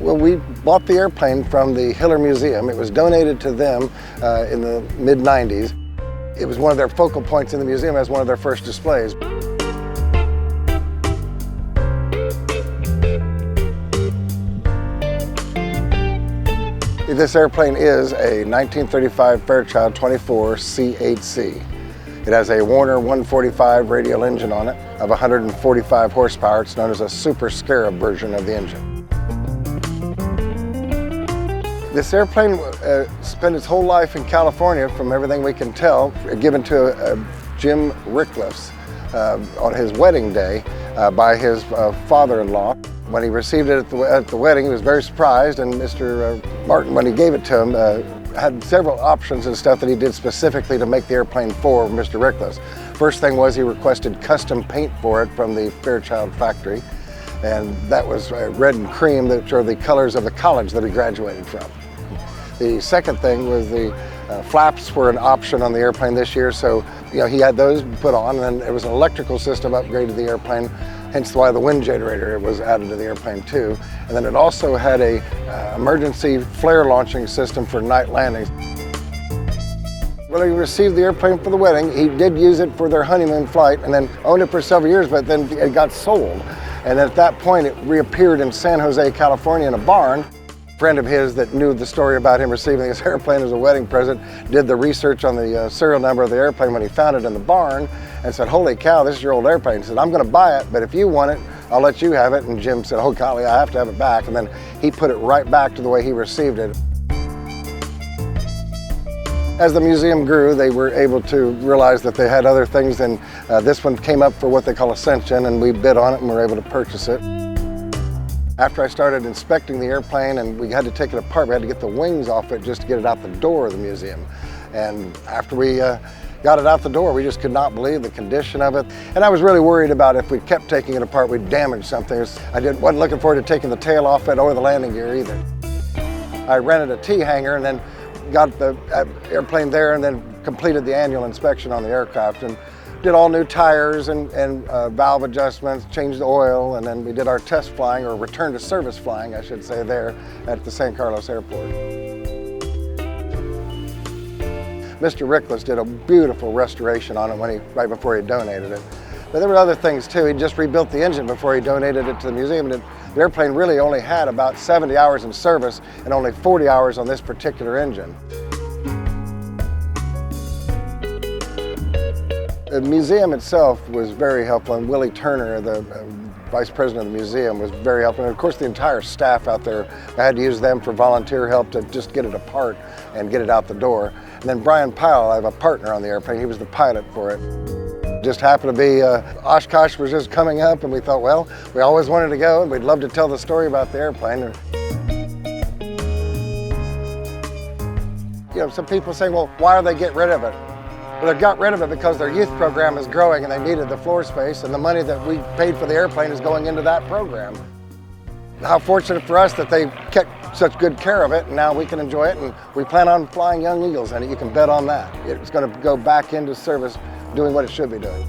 Well, we bought the airplane from the Hiller Museum. It was donated to them in the mid-90s. It was one of their focal points in the museum as one of their first displays. This airplane is a 1935 Fairchild 24 C8C. It has a Warner 145 radial engine on it of 145 horsepower. It's known as a Super Scarab version of the engine. This airplane spent its whole life in California, from everything we can tell, given to Jim Rickless on his wedding day by his father-in-law. When he received it at the wedding, he was very surprised, and Mr. Martin, when he gave it to him, had several options and stuff that he did specifically to make the airplane for Mr. Rickless. First thing was he requested custom paint for it from the Fairchild factory, and that was red and cream, which are the colors of the college that he graduated from. The second thing was the flaps were an option on the airplane this year, so he had those put on, and then it was an electrical system upgrade to the airplane, hence why the wind generator was added to the airplane too. And then it also had a emergency flare launching system for night landings. Well, he received the airplane for the wedding. He did use it for their honeymoon flight and then owned it for several years, but then it got sold. And at that point, it reappeared in San Jose, California in a barn. A friend of his that knew the story about him receiving this airplane as a wedding present did the research on the serial number of the airplane when he found it in the barn and said, "Holy cow, this is your old airplane." He said, "I'm going to buy it, but if you want it, I'll let you have it." And Jim said, "Oh golly, I have to have it back." And then he put it right back to the way he received it. As the museum grew, they were able to realize that they had other things, and this one came up for what they call Ascension, and we bid on it and were able to purchase it. After I started inspecting the airplane and we had to take it apart, we had to get the wings off it just to get it out the door of the museum. And after we got it out the door, we just could not believe the condition of it. And I was really worried about if we kept taking it apart, we'd damage something. Wasn't looking forward to taking the tail off it or the landing gear either. I rented a T-hanger and then got the airplane there and then completed the annual inspection on the aircraft and did all new tires and valve adjustments, changed the oil, and then we did our test flying, or return to service flying, I should say, there at the San Carlos Airport. Mr. Rickless did a beautiful restoration on it right before he donated it. But there were other things too. He just rebuilt the engine before he donated it to the museum. And the airplane really only had about 70 hours in service and only 40 hours on this particular engine. The museum itself was very helpful, and Willie Turner, the vice president of the museum, was very helpful. And of course the entire staff out there, I had to use them for volunteer help to just get it apart and get it out the door. And then Brian Pyle, I have a partner on the airplane, he was the pilot for it. Just happened to be, Oshkosh was just coming up, and we thought, well, we always wanted to go and we'd love to tell the story about the airplane. Some people say, well, why are they getting rid of it? Well, they got rid of it because their youth program is growing and they needed the floor space, and the money that we paid for the airplane is going into that program. How fortunate for us that they kept such good care of it, and now we can enjoy it, and we plan on flying young eagles in it. You can bet on that. It's going to go back into service doing what it should be doing.